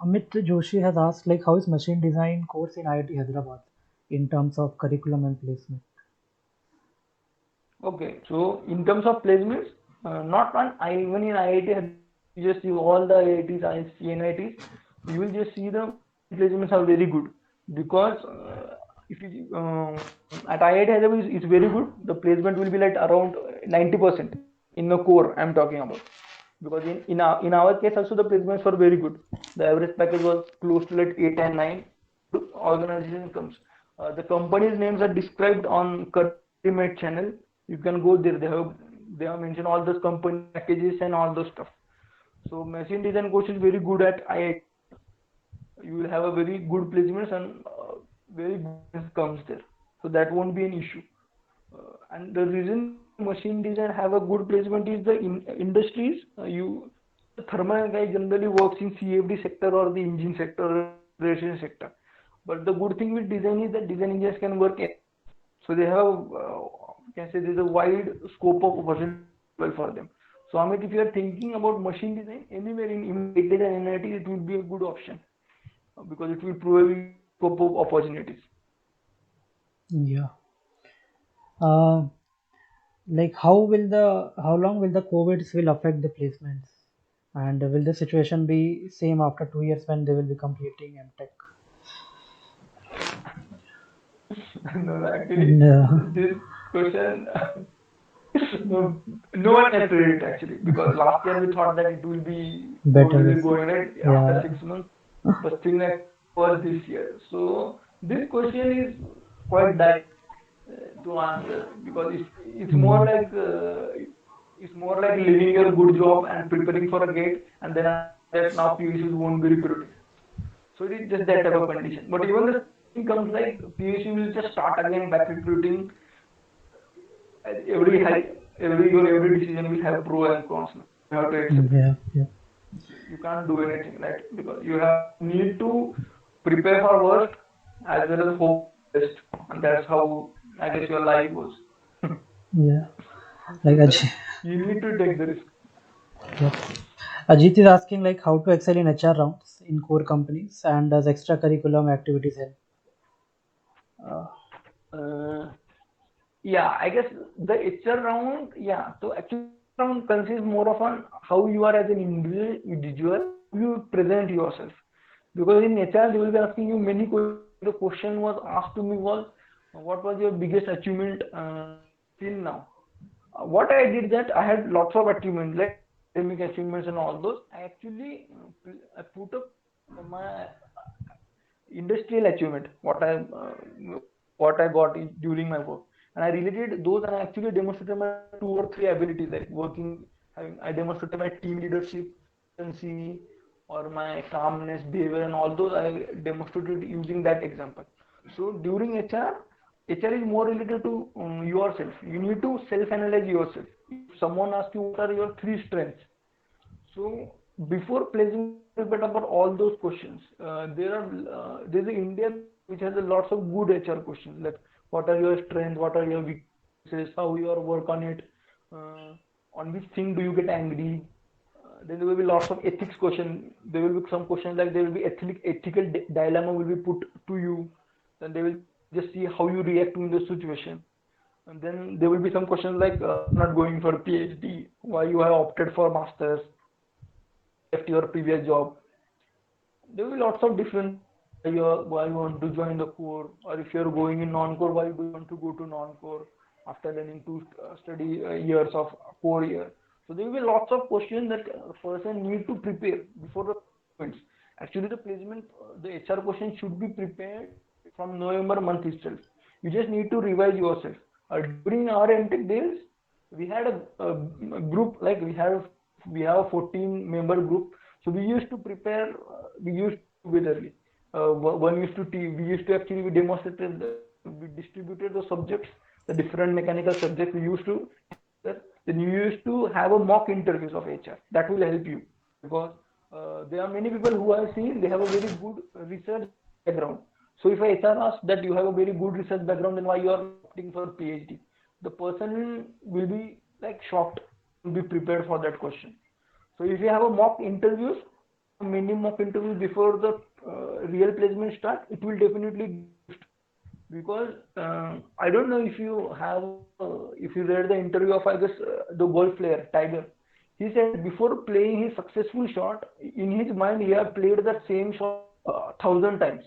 Amit Joshi has asked, like, how is machine design course in IIT Hyderabad in terms of curriculum and placement? Okay, so in terms of placements, not on I even in IIT, you just see all the IITs, IIT, NITs, you will just see the placements are very good because if you at IIT Hyderabad is very good. The placement will be like around 90% in the core. I'm talking about because in our case also the placements were very good. The average package was close to like 8 and 9. Organization comes. The company's names are described on Careermate channel. You can go there. They have mentioned all those company packages and all those stuff. So machine design course is very good at IIT. You will have a very good placements and very good comes there. So that won't be an issue. And the reason machine design have a good placement is the industries. The thermal guy generally works in CFD sector or the engine sector, or refrigeration sector. But the good thing with design is that design engineers can work. So they have, can say there's a wide scope of opportunity for them. So Amit, if you are thinking about machine design anywhere in IIT and NIT, it will be a good option because it will provide you scope of opportunities. Yeah. Uh, like, how long will the COVID will affect the placements? And will the situation be same after 2 years when they will be completing MTech? No, actually, No, this question, no, no one can predict actually because last year we thought that it will be better. will be going right after Yeah. 6 months, but still like for this year. So this question is quite direct to answer because it's more like leaving your good job and preparing for a gate, and then after that now PUCs won't be recruiting. So it is just that type of condition. But even the thing comes like PUC will just start again back recruiting. Every high, every decision will have pro and cons. You have to accept it. Yeah, yeah. You can't do anything, right? Because you have need to prepare for worst as well as hope for best, and that's how I guess your life goes. Yeah. Like So that Ajit, you need to take the risk. yeah. Ajit is asking, like, how to excel in HR rounds in core companies and does extracurriculum activities help? Uh, Uh, Yeah, I guess the HR round, yeah. So actually, round consists more of on how you are as an individual, you present yourself. Because in HR, they will be asking you many questions. The question was asked to me was, what was your biggest achievement till now? What I did that I had lots of achievements like academic achievements and all those. I actually I put up my industrial achievement, what I got during my work, and I related those and I actually demonstrated my 2 or 3 abilities like working. I demonstrated my team leadership, efficiency, or my calmness, behavior, and all those I demonstrated using that example. So during HR is more related to yourself. You need to self-analyze yourself. If someone asks you what are your 3 strengths, so before placing a bit about all those questions, there's an India which has a lots of good HR questions like what are your strengths, what are your weaknesses, how you are work on it, uh, on which thing do you get angry. Then there will be lots of ethics question. There will be some questions like there will be ethical dilemma will be put to you. Then they will just see how you react to in the situation. And then there will be some questions like not going for PhD, why you have opted for masters, left your previous job. There will be lots of different why you want to join the core, or if you're going in non-core, why do you want to go to non-core after learning to study years of core year. So there will be lots of questions that a person need to prepare before the placements. Actually, the placement, the HR question should be prepared from November month itself. You just need to revise yourself. During our MTech days, we had a group like we have a 14 member group, so we used to prepare we used to togetherly one used to we used to actually we demonstrated we distributed the subjects, the different mechanical subjects we used to, then you used to have a mock interviews of HR that will help you because there are many people who I have seen they have a very good research background. So if HR asks that you have a very good research background, then why you are opting for PhD? The person will be like shocked to be prepared for that question. So if you have a mock interviews, many mock interviews before the real placement start, it will definitely because I don't know if you have if you read the interview of I guess the golf player Tiger. He said before playing his successful shot, in his mind he had played that same shot 1,000 times.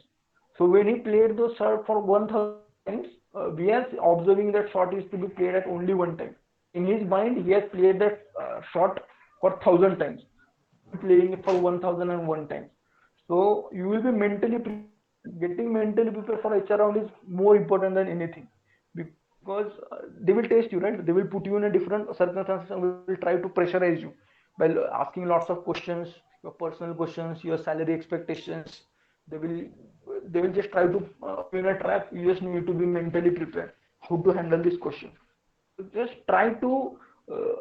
So when he played those shot for 1,000 times, we are observing that shot is to be played at only one time. In his mind, he has played that shot for 1,000 times, playing it for 1,001 times. So you will be getting mentally prepared for HR round is more important than anything because they will test you, right? They will put you in a different circumstances and will try to pressurize you by asking lots of questions, your personal questions, your salary expectations. They will they will just try to put you in a trap. You just need to be mentally prepared how to handle this question. Just try to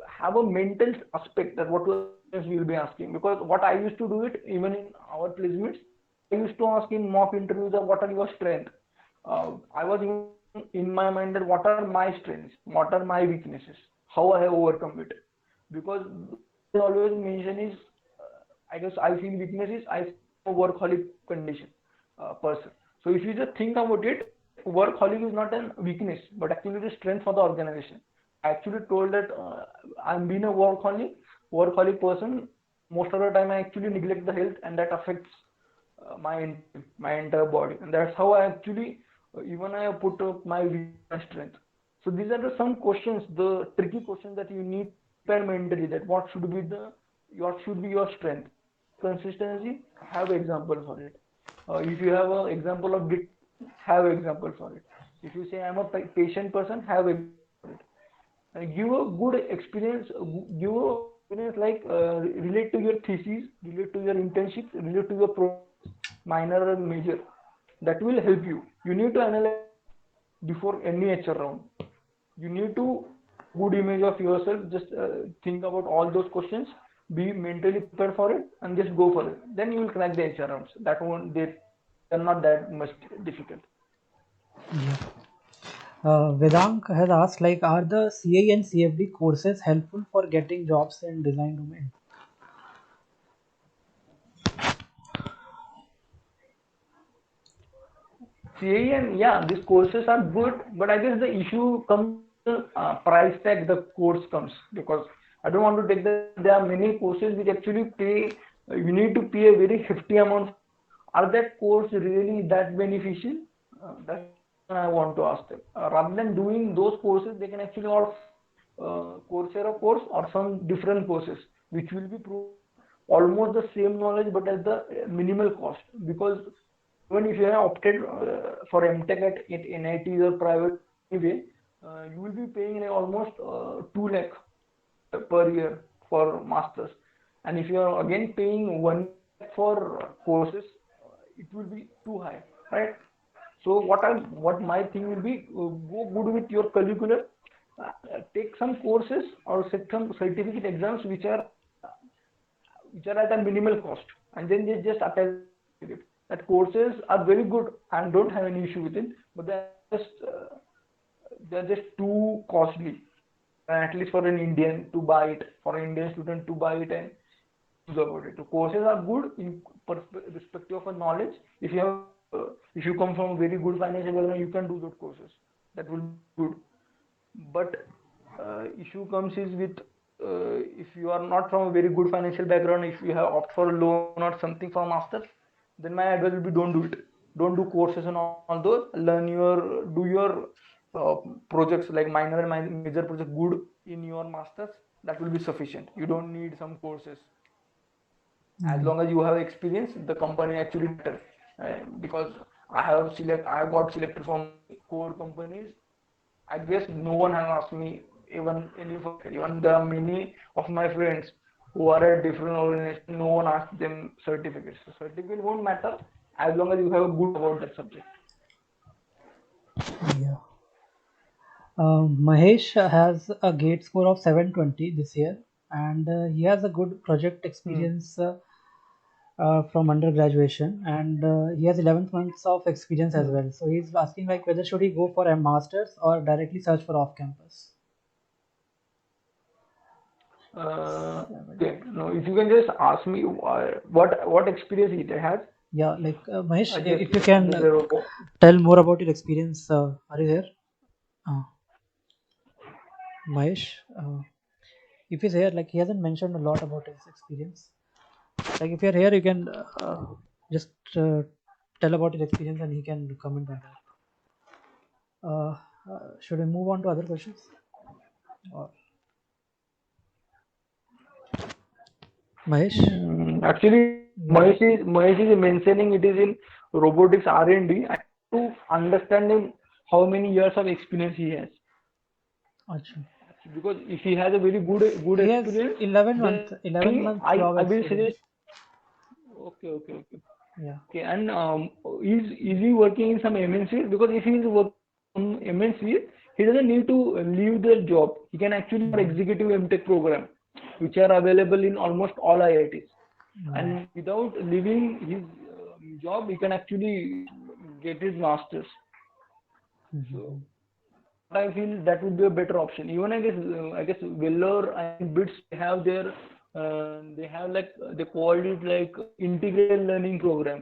have a mental aspect that what questions we will be asking because what I used to do it even in our placements I used to ask in mock interviews that what are your strengths. I was in my mind that what are my strengths, what are my weaknesses, how I have overcome it. Because I always mention is, I guess I feel weaknesses, I feel a workaholic condition person. So if you just think about it, workaholic is not a weakness, but actually the strength for the organization. I actually told that I'm being a workaholic person. Most of the time, I actually neglect the health, and that affects my entire body, and that's how I actually even I have put up my strength. So these are some questions, the tricky questions that you need to prepare mentally. That what should be your strength, consistency. Have example for it. If you have an example of grit, have example for it. If you say I'm a patient person, have example for it. And give a good experience. Give a experience like relate to your thesis, relate to your internship, relate to your minor and major. That will help you. You need to analyze before any HR round. You need to good image of yourself. Just think about all those questions. Be mentally prepared for it and just go for it. Then you will crack the HR rounds. That won't they're not that much difficult. Yeah. Vedank has asked, like, are the CA and CFD courses helpful for getting jobs in design domain? CAE and yeah, these courses are good, but I guess the issue comes price tag the course comes because I don't want to take the. There are many courses which actually pay. You need to pay a very hefty amount. Are that course really that beneficial? That's what I want to ask them. Rather than doing those courses, they can actually offer Coursera course or some different courses which will be almost the same knowledge but at the minimal cost because even if you have opted for MTech at NITs or private anyway, you will be paying like almost 2 lakh per year for masters. And if you are again paying 1 lakh for courses, it will be too high, right? So what my thing will be go good with your curriculum, take some courses or set some certificate exams which are at a minimal cost, and then they just attach it. That courses are very good and don't have any issue with it, but they're just too costly, at least for an Indian to buy it, for an Indian student to buy it and use about it. So courses are good in perspective of a knowledge. If you come from a very good financial background, you can do those courses. That will be good. But issue comes is with if you are not from a very good financial background, if you have opt for a loan or something for masters, then my advice will be don't do it. Don't do courses and all those. Do your uh, projects like minor and major project good in your masters. That will be sufficient. You don't need some courses. As Yeah. long as you have experience, the company actually matters. Because I have got selected from core companies. I guess no one has asked me even there are many of my friends who are at different organizations. No one asked them certificates. So certificate won't matter as long as you have a good about that subject. Yeah. Mahesh has a GATE score of 720 this year, and he has a good project Hmm. experience from undergraduation, and he has 11 months of experience as Hmm. well. So he's asking, like, whether should he go for a master's or directly search for off campus. Okay. No, if you can just ask me what experience it has. Yeah, like Mahesh, I just if you can the robot. tell more about your experience, are you there? Uh, Mahesh, if he's here, like he hasn't mentioned a lot about his experience. Like if you're here, you can just tell about his experience and he can comment on that. Should we move on to other questions? Or Mahesh? Actually, Yeah. Mahesh is mentioning it is in robotics R&D. I have to understand him how many years of experience he has. Achha. Because if he has a very good He has experience, 11 then month 11 month job I will suggest. experience. Okay. Yeah. Okay, and is he working in some MNCs? Because if he is working in MNCs, he doesn't need to leave the job. He can actually do Mm, executive MTech program, which are available in almost all IITs. yeah. And without leaving his job, he can actually get his masters. So Mhm. I feel that would be a better option. Even I guess Vellore and BITS they have like they called it like integrated learning program.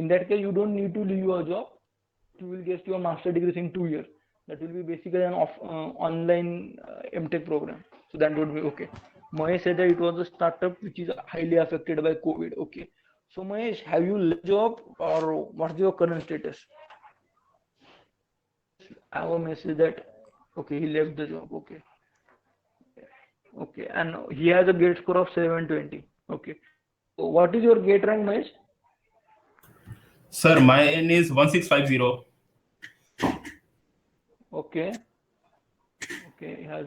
In that case, you don't need to leave your job. You will get your master degrees in 2 years. That will be basically an online MTech program. So that would be okay. Mahesh said that it was a startup which is highly affected by COVID. Okay. So Mahesh, have you left job or what's your current status? I have a message that okay, he left the job. Okay, and he has a gate score of 720. Okay, so what is your gate rank, Mahesh? Sir, mine is 1650. Okay, okay. He has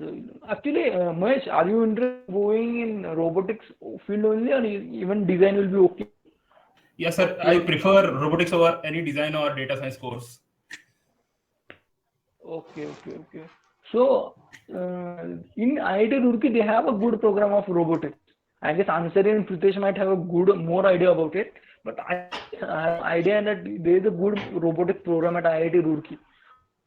actually, Mahesh, are you interested in going in robotics field only, or even design will be okay? Yes, sir. What's I your prefer robotics over any design or data science course. okay. So in IIT Roorkee, they have a good program of robotics. I guess Ansari and Pritesh might have a good more idea about it, but I have idea that there is a good robotics program at IIT Roorkee.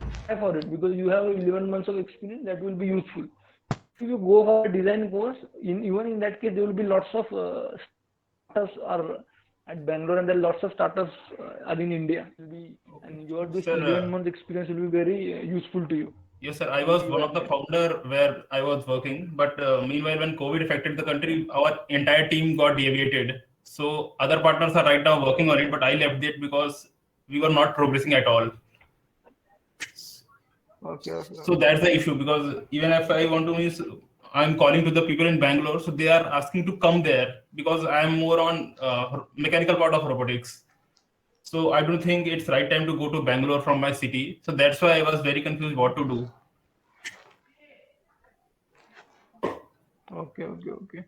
Apply for it because you have 11 months of experience that will be useful. If you go for a design course, even in that case, there will be lots of startups are at Bangalore, and there are lots of startups are in India. And your this Sir, 11 months experience will be very useful to you. yes, sir. I Will was be one of the valued. founder where I was working, but meanwhile, when COVID affected the country, our entire team got deviated. So other partners are right now working on it, but I left it because we were not progressing at all. So Okay. that's the issue because even if I want to means I'm calling to the people in Bangalore, so they are asking to come there because I am more on mechanical part of robotics. So I don't think it's right time to go to Bangalore from my city. So that's why I was very confused what to do. Okay.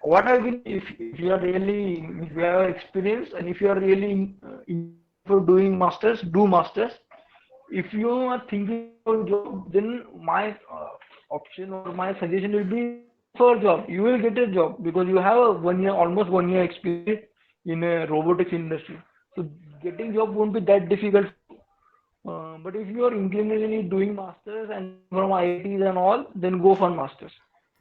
What I will, if you are really, if you have experience and if you are really for doing masters, do masters. If you are thinking about job, then my option or my suggestion will be for job. You will get a job because you have a 1 year, almost 1 year experience in a robotics industry. So getting job won't be that difficult. But if you are incrementally doing masters and from IITs and all, then go for masters.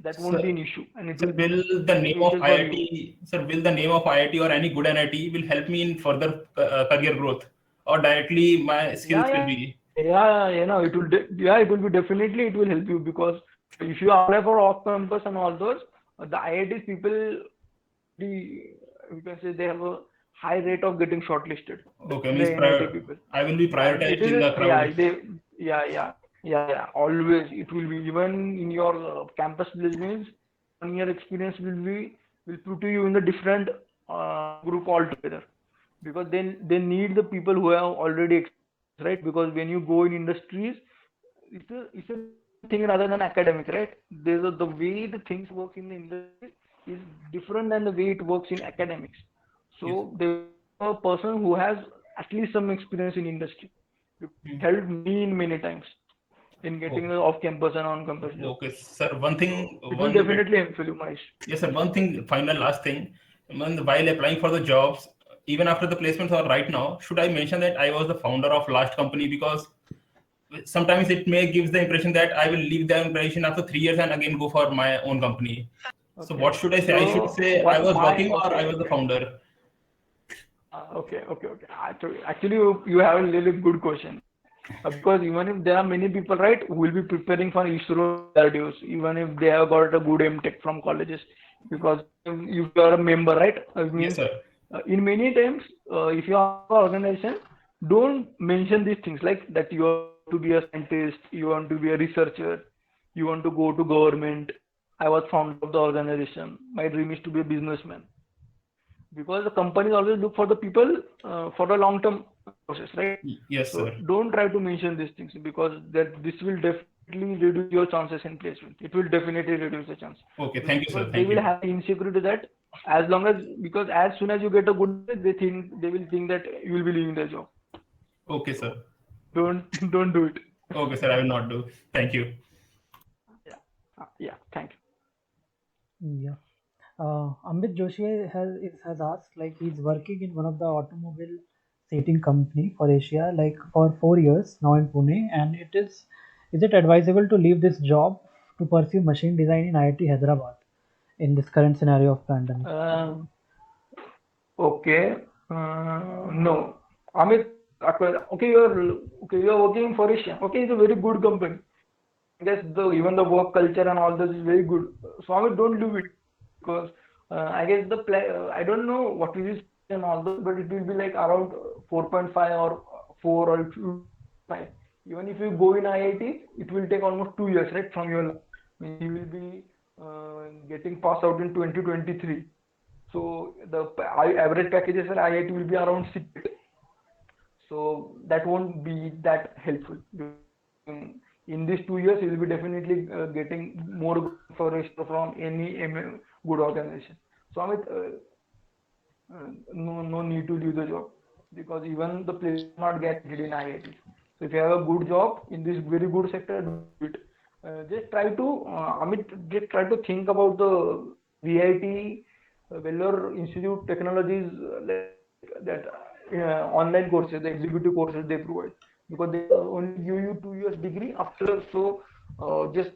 That won't be Sir, an issue, and it sir, will be will the name of beneficial for you. IIT, sir, will the name of IIT or any good NIT will help me in further career growth, or directly my skills Yeah, will yeah, be? it will. Yeah, it will be definitely. It will help you because if you apply for off campus and all those, the IITs people, the you can say they have a high rate of getting shortlisted. Okay, The means NIT people, I will be and it prioritized is in the crowd. yeah. Always it will be even in your campus placements. 1 year experience will put you in the different group altogether because then they need the people who have already experience, right? Because when you go in industries, it's a thing rather than academic, right? The way the things work in the industry is different than the way it works in academics. Yes. So there a person who has at least some experience in industry. It Hmm. helped me in many times in getting Okay. the off-campus and on-campus job. Okay, sir. So it will definitely help you, Mahesh. Yes, sir. One thing, final last thing. While applying for the jobs, even after the placements or right now, should I mention that I was the founder of last company because sometimes it may gives the impression that I will leave the organization after 3 years and again go for my own company. So Okay. what should I say? I should So say I what was my working or I okay. was the founder. Okay. Actually, you have a really good question. Because even if there are many people, right, who will be preparing for ISRO DRDOs, even if they have got a good MTech from colleges, because if you are a member, right, it Yes, means sir. in many times, if you are an organization, don't mention these things like that you want to be a scientist, you want to be a researcher, you want to go to government. I was founder of the organization. My dream is to be a businessman because the companies always look for the people for the long term process, right? Yes, So sir. don't try to mention these things because that this will definitely reduce your chances in placement. It will definitely reduce the chance Okay, thank you, because sir. they Thank will you. have insecurity that as long as because as soon as you get a good they will think that you will be leaving the job. Okay, So sir. don't don't do it. Okay, sir. I will not do. Thank you. Yeah. Yeah. Thank you. Yeah. Amit Joshi has asked, like, he's working in one of the automobile seating company for Asia, like, for 4 years now in Pune, and is it advisable to leave this job to pursue machine design in IIT Hyderabad in this current scenario of pandemic? Um, Okay. No. Amit, okay, you're working for Asia. Okay, it's a very good company. I guess the even the work culture and all this is very good. So Amit, don't do it because I guess I don't know what is this and all this, but it will be like around 4.5 or 4 or 5. Even if you go in IIT, it will take almost 2 years, right, from your life. You will be getting passed out in 2023. So the average packages at IIT will be around 6. So that won't be that helpful. In these 2 years, you will be definitely getting more information from any good organization. So Amit, no need to leave the job because even the place is not guaranteed in IIT. So if you have a good job in this very good sector, do it. Just try to Amit, just try to think about the VIT, Vellore Institute Technologies, like that online courses, the executive courses they provide because they only give you 2 years degree after. So just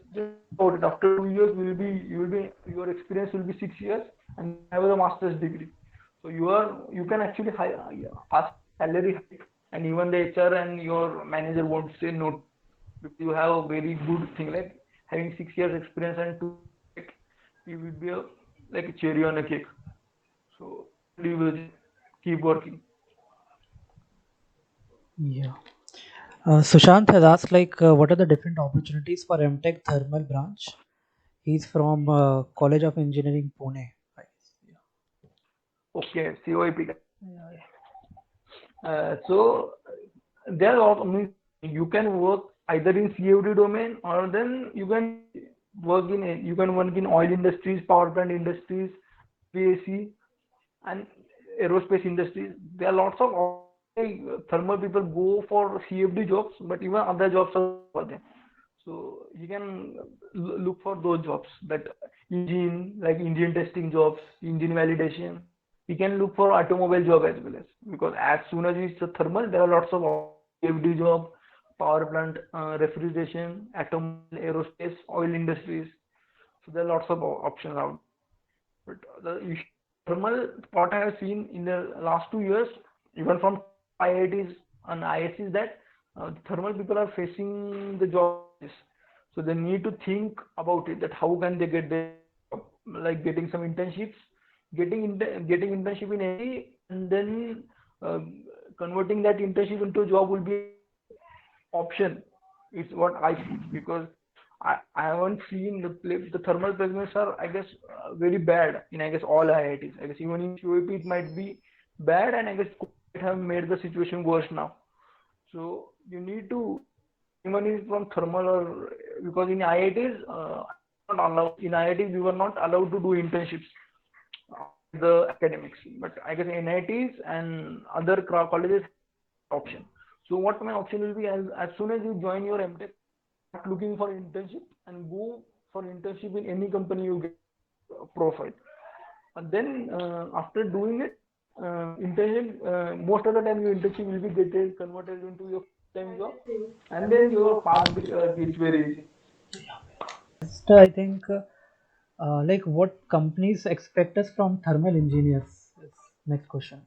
about it. After 2 years, you will be your experience will be 6 years and you have a master's degree. So you can actually ask salary hike, and even the HR and your manager won't say no because you have a very good thing like having 6 years experience and two, you will be like a cherry on a cake. So you will keep working. Yeah. Sushant has asked, like, what are the different opportunities for MTech Thermal branch? He's from College of Engineering, Pune. Right. Okay, COIP. Yeah. So there are means you can work either in CFD domain or then you can work in oil industries, power plant industries, PAC and aerospace industries. There are lots of thermal people go for CFD jobs, but even other jobs are for them. So you can look for those jobs that engine testing jobs, engine validation. You can look for automobile job as well as because as soon as it's a thermal, there are lots of CFD job, power plant, refrigeration, automobile, aerospace, oil industries. So there are lots of options out. But the thermal, what I have seen in the last 2 years, even from IITs and ISCs, that thermal people are facing the jobs. So they need to think about it. That how can they get the like getting some internships, getting internship in any, and then uh, converting that internship into a job will be option. It's what I feel because I haven't seen the thermal placements are I guess very bad in I guess all IITs. I guess even in QAP it might be bad and I guess might have made the situation worse now. So you need to even if from thermal or because in IITs not allowed in IITs we were not allowed to do internships the academics. But I guess NITs and other colleges option. So what my option will be as soon as you join your MTech, start looking for internship and go for internship in any company you get profile. And then after doing it, internship most of the time your internship will be getting converted into your time job, and then your path gets very easy. Next, I think like what companies expect us from thermal engineers? Is next question.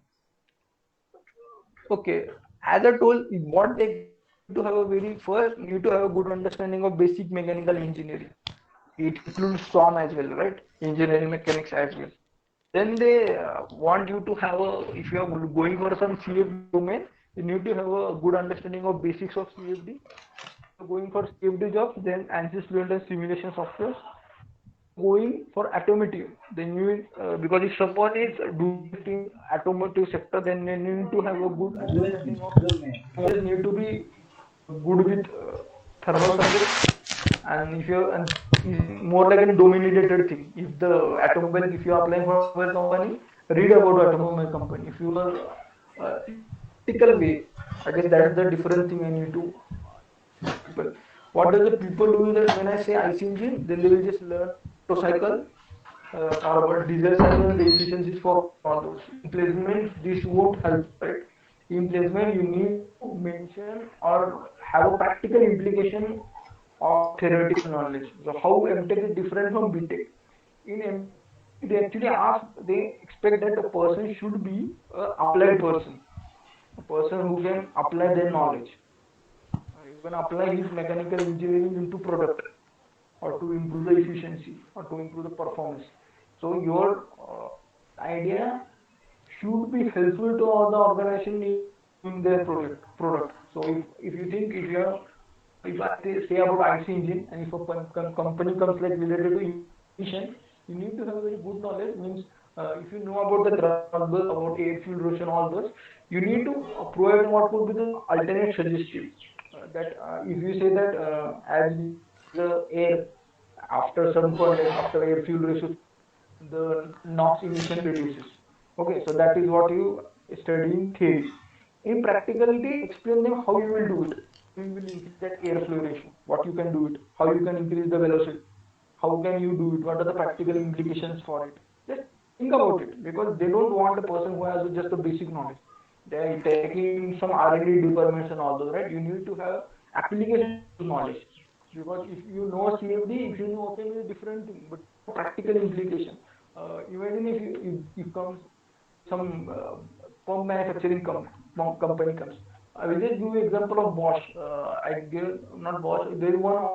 Okay, as I told, what they need to have a very first need to have a good understanding of basic mechanical engineering. It includes STOM as well, right? Engineering mechanics as well. Then they want you to have a, if you are going for some CFD domain, you need to have a good understanding of basics of CFD. Going for CFD jobs, then ANSYS Fluent and simulation software. Going for automotive, then you because if someone is doing it in automotive sector, then they need to have a good understanding of always need to be good with thermal subjects. And if you're and is more like a domain related thing. If the automobile, if you are applying for automobile company, read about automobile company. If you are in practical way, I guess that's the different thing I need to people. What does the people do is that when I say IC engine, then they will just learn motorcycle, carbon diesel cycle, the efficiencies for all those. In placement, this won't help, right? In placement, you need to mention or have a practical implication of theoretical knowledge. So how MTech is different from BTech. In MTech, they actually ask, they expect that the person should be a applied person, a person who can apply their knowledge. You can apply his mechanical engineering into product or to improve the efficiency or to improve the performance. So your idea should be helpful to all the organization in their product. So if you think if you are if I say about IC engine and if a company comes like related to emission, you need to have a very good knowledge. Means if you know about the thermal bus, about air fuel ratio, all those, you need to provide them what would be the alternate suggestive. That if you say that as the air after some point like after air fuel ratio, the NOx emission reduces. Okay, so that is what you study in theory. In practicality, explain them how you will do it. You will increase that airflow ratio, what you can do it, how you can increase the velocity, how can you do it, what are the practical implications for it. Just think about it because they don't want a person who has just the basic knowledge. They are taking some R&D departments and all those, right? You need to have application knowledge because if you know CFD, if you know OPM is a different thing, but practical implication. Imagine if you comes some pump manufacturing company comes. I will just give you example of Bosch. I give not Bosch. There is one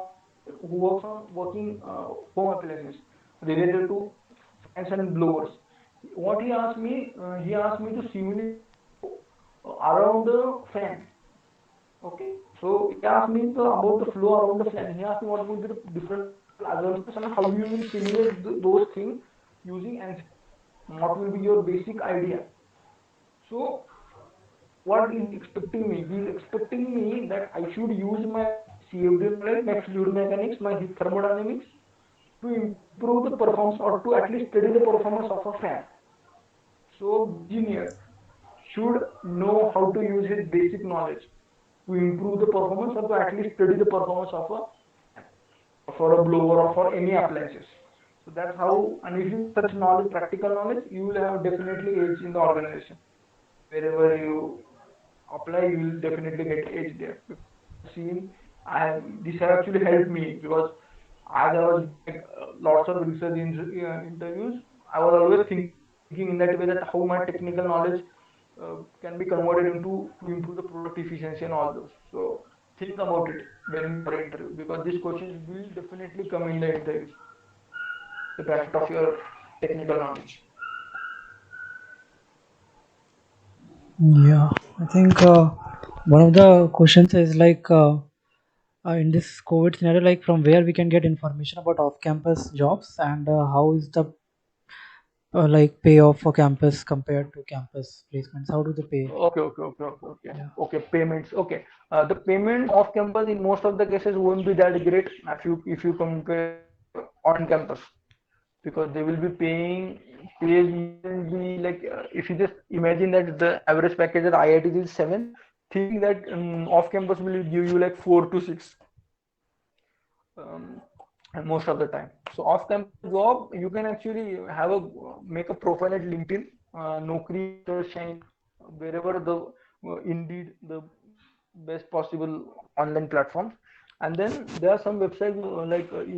who works on working home appliances related to fans and blowers. What he asked me to simulate around the fan. Okay, so he asked me about the flow around the fan. He asked me what would be the different assumptions and how you will simulate those things using and what will be your basic idea. So what is expecting me? He is expecting me that I should use my CFD knowledge, my fluid mechanics, my thermodynamics to improve the performance or to at least study the performance of a fan. So engineer should know how to use his basic knowledge to improve the performance or to at least study the performance of a for a blower or for any appliances. So that's how, and if you have such knowledge, practical knowledge, you will have definitely edge in the organization. Wherever you apply, you will definitely get edge there. Seen, this has actually helped me because as I was doing lots of research interviews, I was always thinking in that way that how my technical knowledge can be converted into to improve the product efficiency and all those. So think about it when you are interview because these questions will definitely come in the interview. The benefit of your technical knowledge. Yeah, I think one of the questions is like in this COVID scenario, like from where we can get information about off-campus jobs and how is the like payoff for campus compared to campus placements? How do they pay? Okay. Yeah. Okay. Payments. Okay. The payment off campus in most of the cases won't be that great if you compare on campus because they will be paying pays will be like if you just imagine that the average package at IIT is 7, think that off campus will give you like 4 to 6 um, most of the time. So off campus job you can actually have a make a profile at LinkedIn, Naukri, Shine, wherever the Indeed, the best possible online platforms. And then there are some websites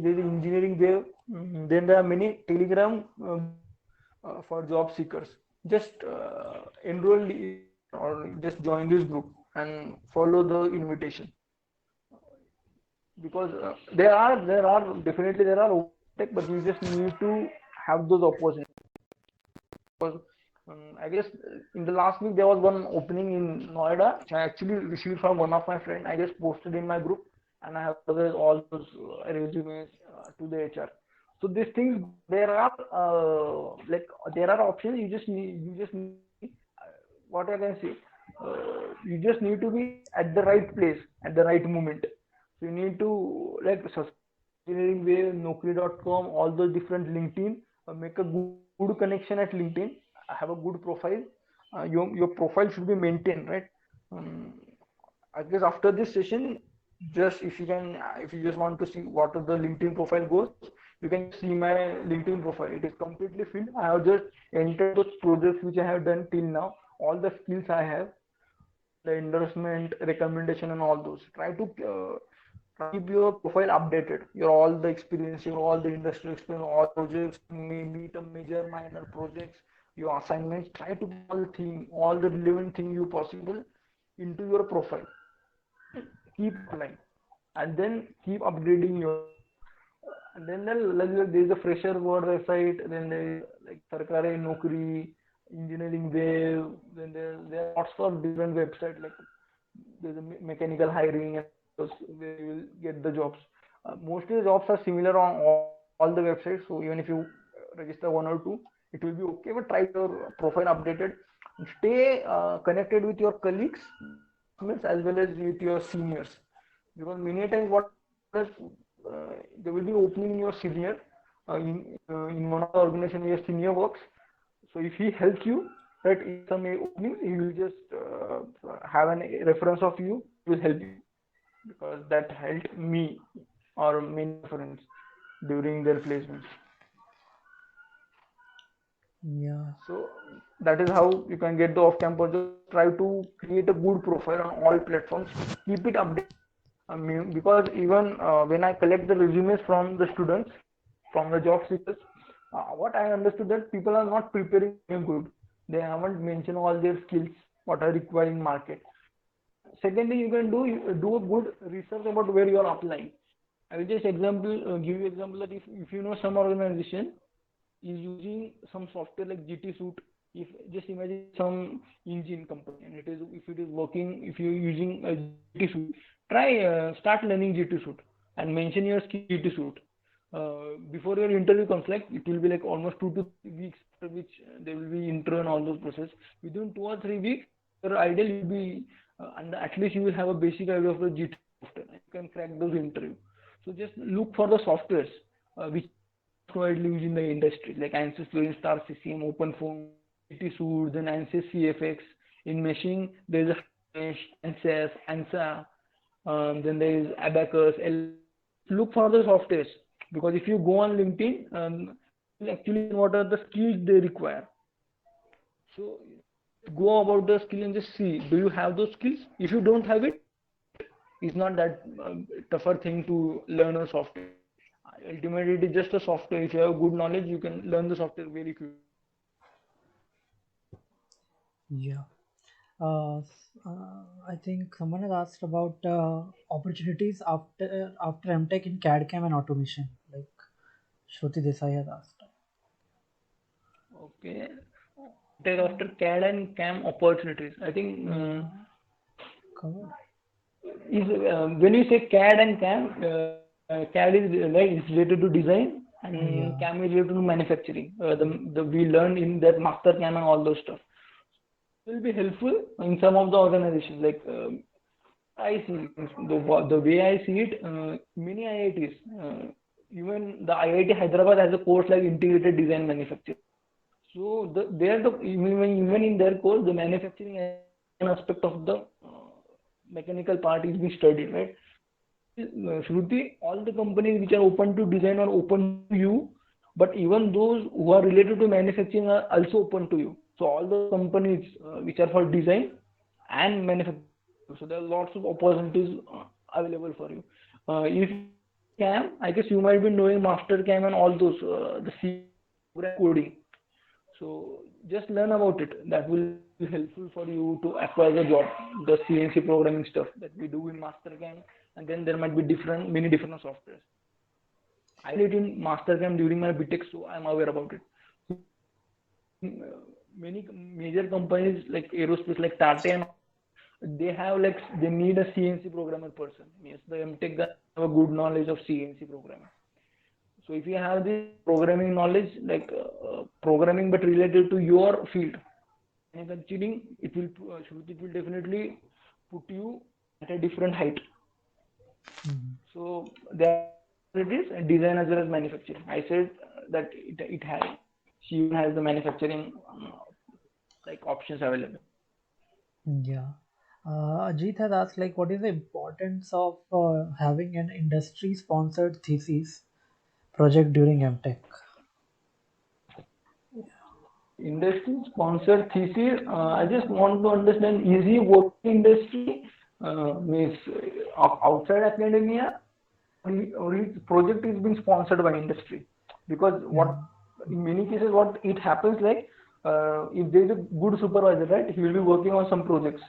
there's engineering wave. Then there are many Telegram for job seekers. Just enroll or just join this group and follow the invitation, because there are definitely there are tech, but you just need to have those opportunities. Because I guess in the last week there was one opening in Noida, which I actually received from one of my friends. I just posted in my group, and I have forwarded all those resumes to the HR. So these things, there are there are options. You just need what I can say. You just need to be at the right place at the right moment. So you need to like engineering wave, Naukri.com, all those different LinkedIn. Make a good connection at LinkedIn. Have a good profile. Your profile should be maintained, right? Um, I guess after this session, just if you can, if you just want to see what are the LinkedIn profile goes, you can see my LinkedIn profile. It is completely filled. I have just entered those projects which I have done till now, all the skills I have, the endorsement, recommendation, and all those. Keep your profile updated. Your all the experience, your all the industrial experience, all projects, maybe the major, minor projects, your assignments. Try to put all the relevant thing you possible into your profile. Keep applying, and then keep upgrading your. And then there's a fresher word website. Then there's like Sarkare Naukri, Engineering Wave. Then there are lots of different websites, like there's a mechanical hiring, and those where you will get the jobs. Mostly the jobs are similar on all the websites. So even if you register one or two, it will be okay. But try your profile updated. Stay connected with your colleagues, as well as with your seniors, because many times what is, there will be opening in your senior in one of the organization where senior works. So if he helps you, right, in some openings, he will just have a reference of you. He will help you, because that helped me or many friends during their placements. Yeah. So that is how you can get the off-campus. Just try to create a good profile on all platforms. Keep it updated. I mean, because even when I collect the resumes from the students, from the job seekers, what I understood that people are not preparing good. They haven't mentioned all their skills, what are required in market. Secondly, you can do a good research about where you are applying. I will just give you example that if you know some organization is using some software like GT Suite. If just imagine some engine company, and if it is working, if you're using a GT Suite, try start learning GT Suite and mention your skill GT Suite. Before your interview comes, like it will be like almost 2 to 3 weeks, after which there will be intro and all those process. Within 2 or 3 weeks, your ideal will be, and at least you will have a basic idea of the GT software. You can crack those interview. So just look for the softwares which widely used in the industry, like ANSYS, Fluent, Star CCM, OpenFOAM, GT Suite, then ANSYS CFX. In meshing, there is a Mesh, ANSYS, ANSA, then there is Abacus. Look for the softwares, because if you go on LinkedIn, actually what are the skills they require. So go about the skill and just see, do you have those skills? If you don't have it, it's not that tougher thing to learn a software. Ultimately, it is just a software. If you have good knowledge, you can learn the software very quickly. Yeah. I think someone has asked about opportunities after MTech in CAD CAM and automation. Like Shruti Desai has asked. Okay. Take after CAD and CAM opportunities. I think Covered. is when you say CAD and CAM, CAD is like is related to design, and Yeah. CAM is related to manufacturing. The we learned in that master CAM and all those stuff. Will be helpful in some of the organizations. Like I see the way I see it, many IITs, even the IIT Hyderabad has a course like integrated design manufacturing. So even in their course, the manufacturing aspect of the mechanical part is being studied, right? Shruti, all the companies which are open to design are open to you, but even those who are related to manufacturing are also open to you. So all the companies which are for design and manufacturing, So there are lots of opportunities available for you. If CAM, I guess you might be knowing Mastercam and all those the C program coding. So just learn about it. That will be helpful for you to acquire the job, the CNC programming stuff that we do in Mastercam, and then there might be many different softwares. I did in Mastercam during my BTech, so I'm aware about it. Many major companies like aerospace, like Tata, and they need a CNC programmer person. Yes, the MTech guys have a good knowledge of CNC programming. So if you have this programming knowledge, like programming but related to your field, manufacturing, it will definitely put you at a different height. So there it is, design as well as manufacturing. I said that it has, she even has the manufacturing like options available. Yeah. Ajit has asked, like, what is the importance of having an industry-sponsored thesis project during MTech? Industry sponsored thesis. I just want to understand: is he working industry, means outside academia, or his project is being sponsored by industry? Because Yeah. what in many cases what it happens like, if there is a good supervisor, right, he will be working on some projects.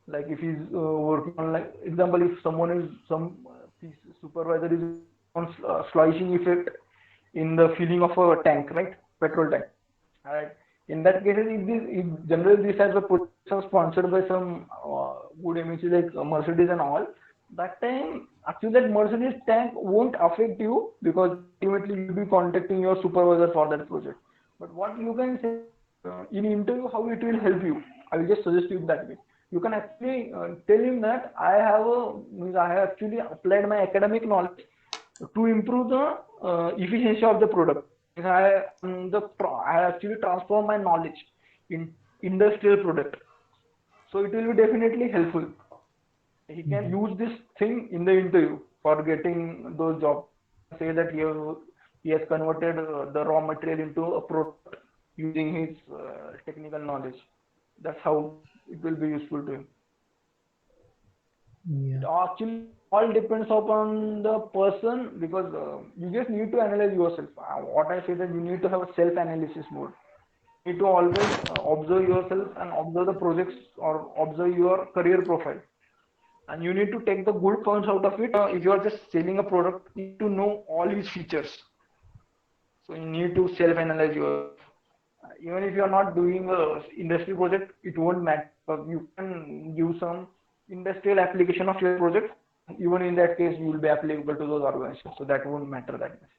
Like if he's working on, like example, if someone is some supervisor is on slicing effect in the filling of a tank, right, petrol tank. Alright. In that case, if generally this has a project sponsored by some good MNC like Mercedes and all, that time actually that Mercedes tank won't affect you because ultimately you'll be contacting your supervisor for that project. But what you can say in interview, how it will help you, I will just suggest you that way. You can actually tell him that I have actually applied my academic knowledge to improve the efficiency of the product. I actually transform my knowledge in industrial product. So it will be definitely helpful. He can Mhm. use this thing in the interview for getting those jobs. Say that he has converted the raw material into a product using his technical knowledge. That's how it will be useful to him. It Yeah. actually all depends upon the person because you just need to analyze yourself. What I say that you need to have a self-analysis mode. You need to always observe yourself and observe the projects or observe your career profile. And you need to take the good points out of it. If you are just selling a product, you need to know all its features. So you need to self-analyze yourself. Even if you are not doing a industry project, it won't matter. You can give some industrial application of your project. Even in that case, you will be applicable to those organizations. So that won't matter that much.